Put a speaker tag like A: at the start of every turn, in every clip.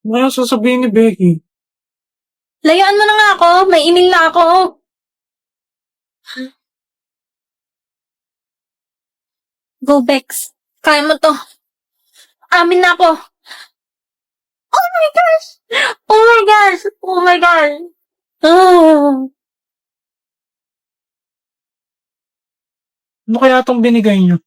A: Ano kaya sasabihin ni Becky?
B: Layuan mo na nga ako. May email na ako. Go, Bex. Kaya mo to. Amin na ako. Oh my gosh! Oh my gosh! Oh my gosh! Oh.
A: Ano kaya itong binigay niyo?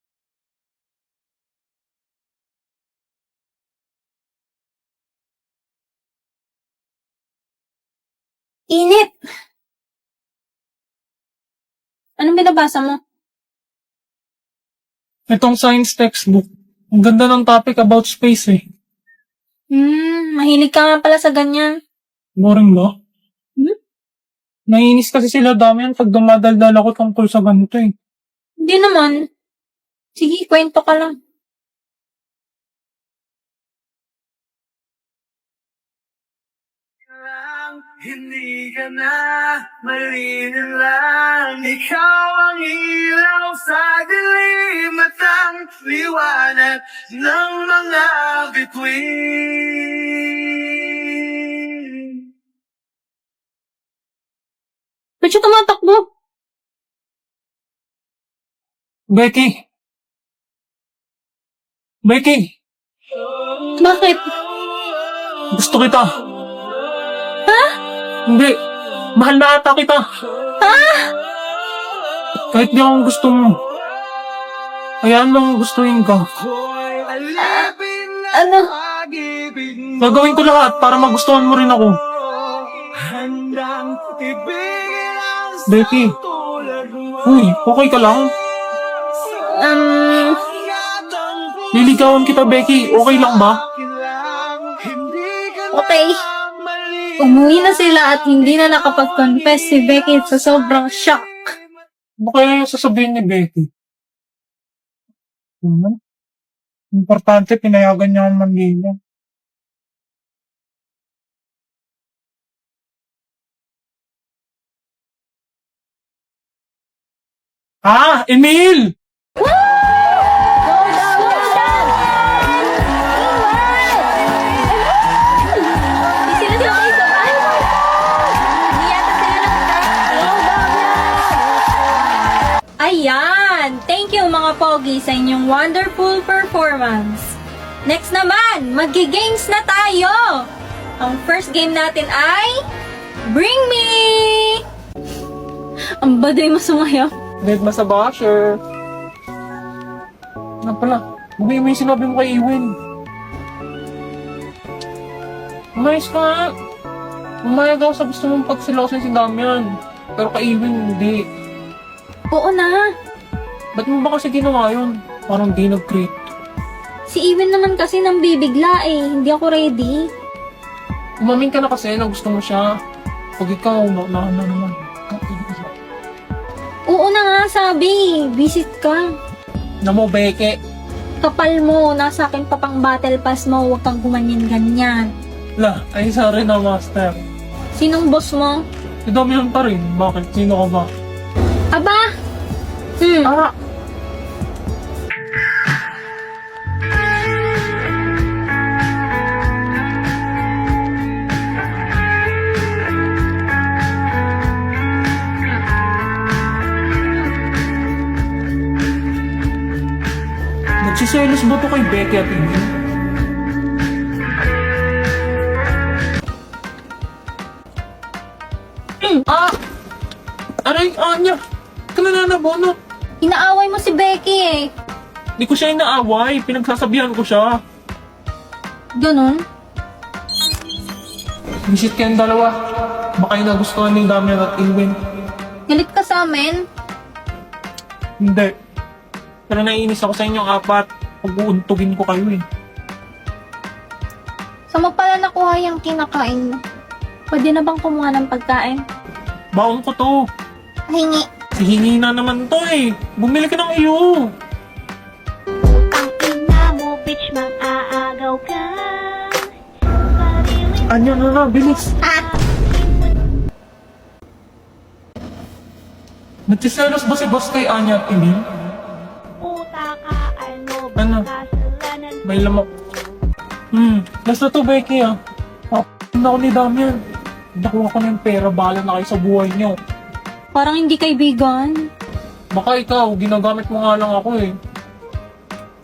B: Init! Anong binabasa mo?
A: Itong science textbook. Ang ganda ng topic about space eh.
B: Mahilig ka nga pala sa ganyan.
A: Boring ba?
B: Hmm?
A: Naiinis kasi sila dami yan pag dumadaldal ako tungkol sa ganito eh.
B: Hindi naman. Sige, kwento ka lang.
C: Hindi ka na malinin lang. Ikaw ang ilaw sa dilim at ang liwanag ng mga bituin.
B: Ba't siya tumatakbo?
A: Becky! Becky!
B: Bakit?
A: Gusto kita!
B: Ha?
A: Hindi! Mahal na ata kita!
B: Ha?
A: Kahit di akong gusto mo. Hayaan mo gustuhin ka.
B: Ano?
A: Gagawin ko lahat para magustuhan mo rin ako.
C: Handang ibigin ang
A: Becky!
C: tulad mo.
A: Uy, okay ka lang? Liligawan kita, Becky. Okay lang ba?
B: Okay. Umuwi na sila at hindi na nakapag-confess si Becky sa sobrang shock.
A: Ano kaya yung sasabihin ni Becky? Importante, pinayagan niya ang manligaw. Ah! Emil!
B: Ayan! Thank you mga pogi sa inyong wonderful performance. Next naman, maggi-games na tayo! Ang first game natin ay Bring Me! Ang baday mo sumayaw.
A: Dead ba sa basher? Ano pala? Bugay mo yung sinabi mo kay Iwin. Umayos ka nga. Umayag ako sa gusto mong pagsilosin si Damian. Pero kay Iwin, hindi.
B: Oo na.
A: Ba't mo ba kasi ginawa yun? Parang di nag-create.
B: Si Iwin naman kasi nang bibigla eh. Hindi ako ready.
A: Umamin ka na kasi na gusto mo siya. Pag ikaw, na naman.
B: Oo na nga sabi. Visit ka.
A: Na mo, Beke.
B: Kapal mo. Nasa akin pa pang battle pass mo. Huwag kang gumanyan-ganyan.
A: La, ay sorry na, Master.
B: Sinong boss mo?
A: Si Damian pa rin. Bakit? Sino ka ba?
B: Aba!
A: Ah! Nagsiselos ba to kay Becky at Emil? Ah! Aray, Anya! Ka nananabonot!
B: Inaaway mo si Becky eh.
A: Di ko siya inaaway. Pinagsasabihan ko siya.
B: Ganon?
A: Visit kayong dalawa. Baka yung nagustuhan ni Damian at Ilwin.
B: Galit ka sa amin?
A: Hindi. Pero naiinis ako sa inyong apat. Pag-uuntugin ko kayo eh.
B: Saan mo pala nakuha yung kinakain mo? Pwede na bang kumuha ng pagkain?
A: Baon ko to.
B: Hingi.
A: Hihingi na naman to eh. Bumili ka ng iyo.
D: Ang ina mo, bitch, mang-aagaw ka.
A: Anya na, bilis. Nagsiselos ba si boss kay Anya at Emil?
D: Utakaan mo,
A: Ano?
D: kasalanan.
A: May lamok. Last na to, Becky ah. na ako ni Damian. Nakuha ko na yung pera, bahala na kayo sa buhay niyo.
B: Parang hindi kaibigan.
A: Baka ikaw, ginagamit mo nga lang ako eh.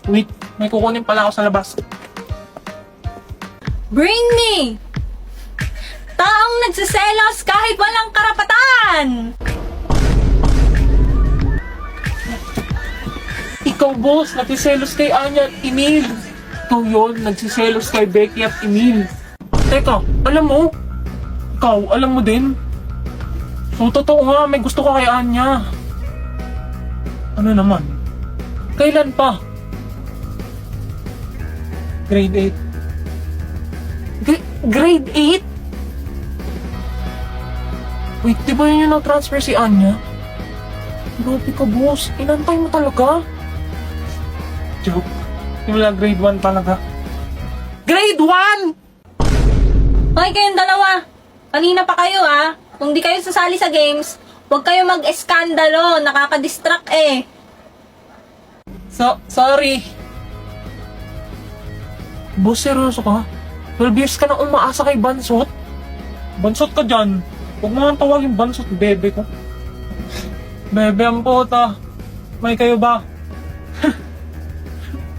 A: Wait, may kukunin pala ako sa labas.
B: Bring me! Taong nagsiselos kahit walang karapatan!
A: Ikaw, boss, nagsiselos kay Anya at Emil. Ikaw yun, nagsiselos kay Becky at Emil. Teka, alam mo? Ikaw, alam mo din? So, totoo nga, may gusto ko kay Anya. Ano naman? Kailan pa? Grade 8. Grade 8? Wait, di ba yun yung na-transfer si Anya? Grabe ka, boss. Inantay mo talaga? Joke. Simula grade 1 talaga. Grade 1!
B: Hoy, kayong dalawa! Kanina pa kayo Kung di kayo sasali sa games, huwag kayo mag-eskandalo. Nakaka-distract eh.
A: Sorry. Boss, seryoso ka? 12 years ka na umaasa kay Bansot? Bansot ka dyan. Huwag mo nang tawagin Bansot, bebe ko. Bebe ang puta. May kayo ba?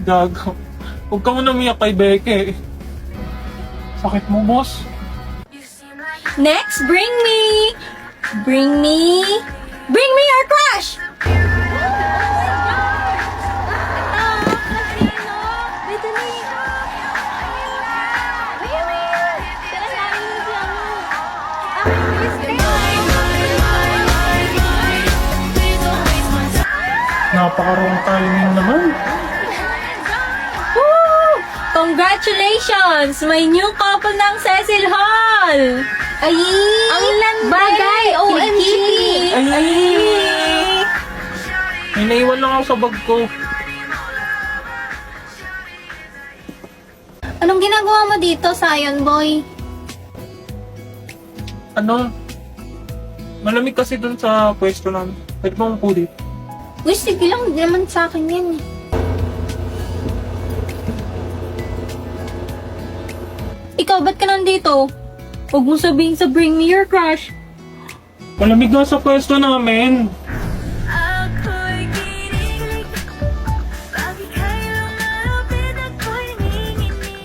A: Gago. Huwag ka mo namiyak kay Beke. Sakit mo, boss.
B: Next, bring me your crush!
A: Napaka-wrong timing naman.
B: Woo! Congratulations! May new couple ng Cecil Hall! Ay! Ang bagay! OMG!
A: Ay! May naiwan lang ako sa bag ko.
B: Anong ginagawa mo dito, Sion Boy?
A: Ano? Malamig kasi dun sa pwesto namin. Pwede ba mo po dito?
B: Uy, sige lang. Hindi naman sa akin yan eh. Ikaw, ba't ka nandito? Huwag mo sabihin sa bring me your crush.
A: Malamig nga sa pwesto namin.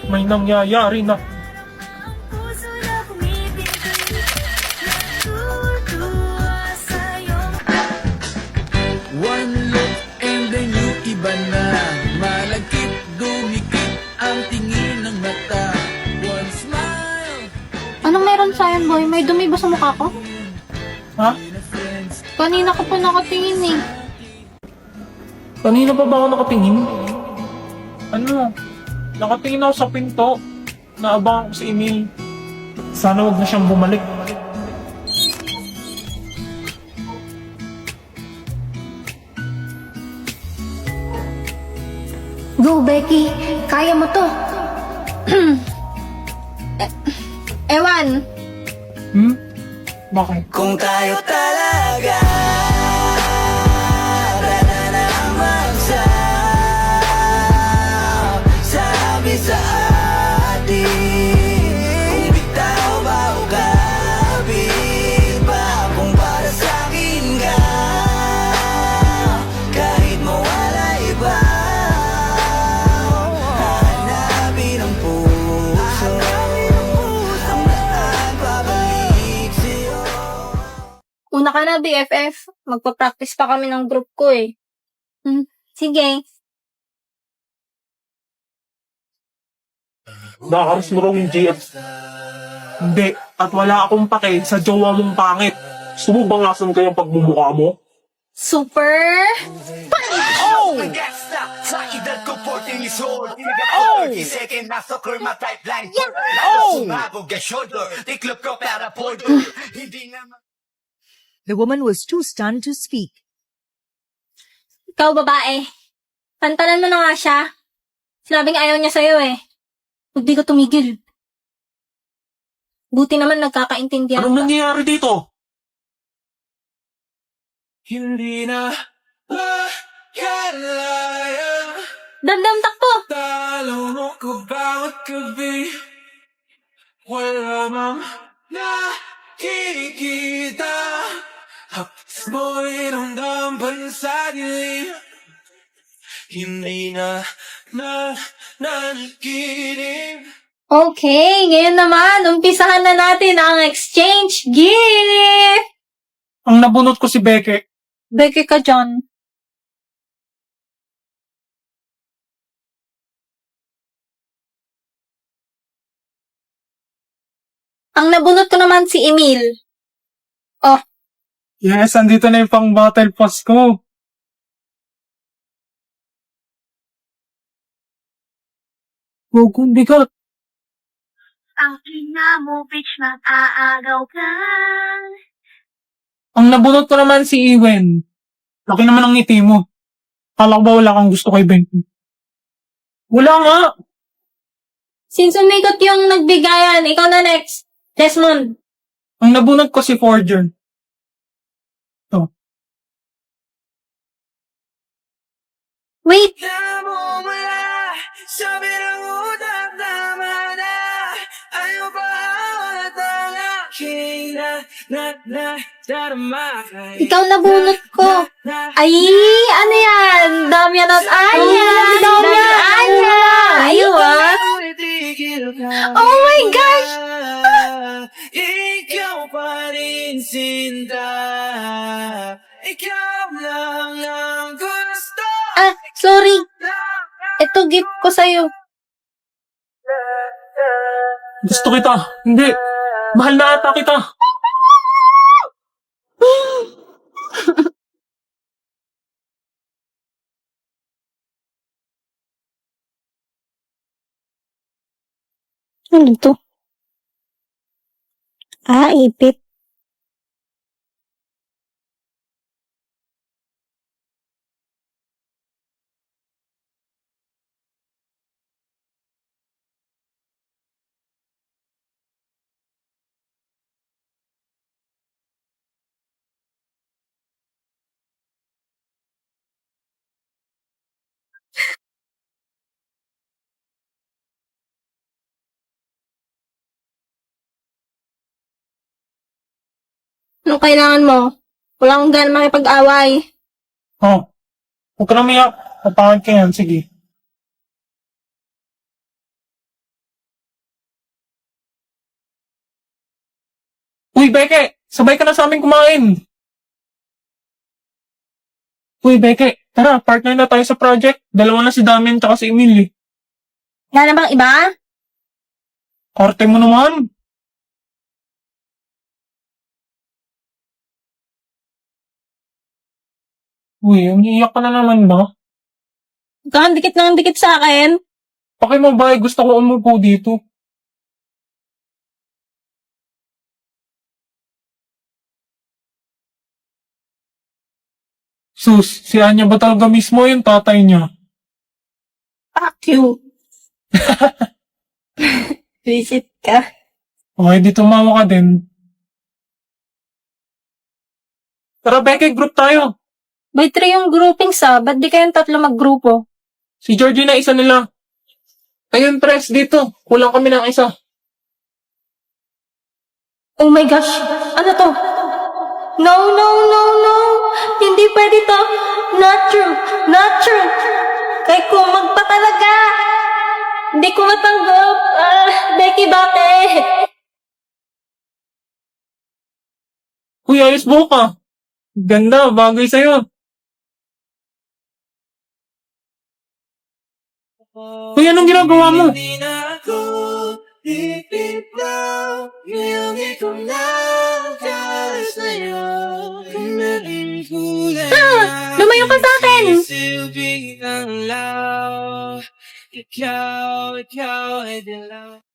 A: May nangyayari na.
C: One look and then yung iba na malagkit, dumikit ang tingin ng mata. One smile,
B: Anong meron, Sion Boy? May dumi ba sa mukha ko?
A: Ha?
B: Kanina ka pa nakatingin eh.
A: Kanina pa ba ako nakatingin? Ano? Nakatingin ako sa pinto. Naabangan ko si Emil. Sana wag na siyang bumalik.
B: Go, Becky. Kaya mo to. Ewan.
A: Bakit?
C: kung tayo talaga sabi sa atin kung bitaw ba o kapit ba kung para sa akin ka kahit mawala iba hahanapin ang puso ang lahat babalik sa'yo.
B: Una ka na, BFF. Magpa-practice pa kami ng group ko eh. Sige.
A: Nakakaris mo raw yung GF. Hindi. At wala akong pake sa jowa mong pangit. Sumubangasan kayang pagmumukha mo?
B: Super.
C: Gangsta sa edad ko 14 years old Tinagal ko 30 second nasa kurma pipeline Sumabog ang shoulder Tiklop ko para border Hindi naman
E: The woman was too stunned to speak.
B: Ikaw, babae. Pantalan mo na nga siya. Sinabing ayaw niya sa'yo eh. Huwag di ka tumigil. Buti naman nagkakaintindihan
A: Anong
B: ka.
A: nangyayari dito?
C: Hindi na makalaya
B: Damdam takbo!
C: Talo mo ko bawat gabi Wala
A: lamang nakikita. Hapis mo'y ramdam pa rin sa dilim. Hindi na nakikinig.
B: Okay, ngayon naman, umpisahan na natin ang exchange gift!
A: Ang nabunot ko si Beke.
B: Beke ka dyan. Ang nabunot ko naman si Emil. Oh,
A: Yes, andito na yung pang battle pass ko. Gogo, bigat.
D: Ang ina mo, bitch, mag-aagaw ka.
A: Ang nabunot ko naman si Iwen. Laki naman ang ngiti mo. Kala ko ba wala kang gusto kay Benton? Wala nga.
B: since umikot yung nagbigayan, ikaw na next. Desmond.
A: Ang nabunot ko si Forger.
B: Wait, ikaw nabunot ko. Ay, ano yan? Damian at Anya. Damian at Anya. Ayaw ah. Oh my gosh!
A: Ikaw pa rin, Sinta. Ikaw lang ang gusto.
B: Ah, sorry. Ito gift ko sa'yo.
A: Gusto kita. Hindi. Mahal na ata kita.
B: Ano to? Ah, ipit. Anong kailangan mo? Wala akong gana makipag-away.
A: Oh. Huwag ka na umiyak. Papangit ka yan. Sige. Uy, Beke! Sabay ka na sa amin kumain. Uy, Beke. Tara, partner na tayo sa project. Dalawa na si Damian at si Emil eh.
B: Wala na bang iba?
A: Korte mo naman. Uy, umiiyak ka na naman ba?
B: Huwag kang dikit ng dikit sa akin.
A: Paki mo ba? Gusto ko umupo dito. Sus, si Anya ba talaga mismo yung tatay niya?
B: Fuck you. Visit ka.
A: Okay, di tumawa ka din. Tara, Becky, group tayo.
B: By 3 yung grouping sa, ba't di kayong tatlo maggrupo?
A: Si Georgie na isa nila. Ayun, Tres, dito. Kulang kami ng isa.
B: Oh my gosh, ano to? No, no, no, no. Hindi pwede to. Not true, not true. Kay kumag pa talaga. Hindi ko matanggap. Becky, bakit?
A: Uy, ayos buhok ka. Ganda, bagay sa'yo. Uy, anong ginagawa mo?
B: Lumayo ka sa akin!
A: Ikaw ay dilaw.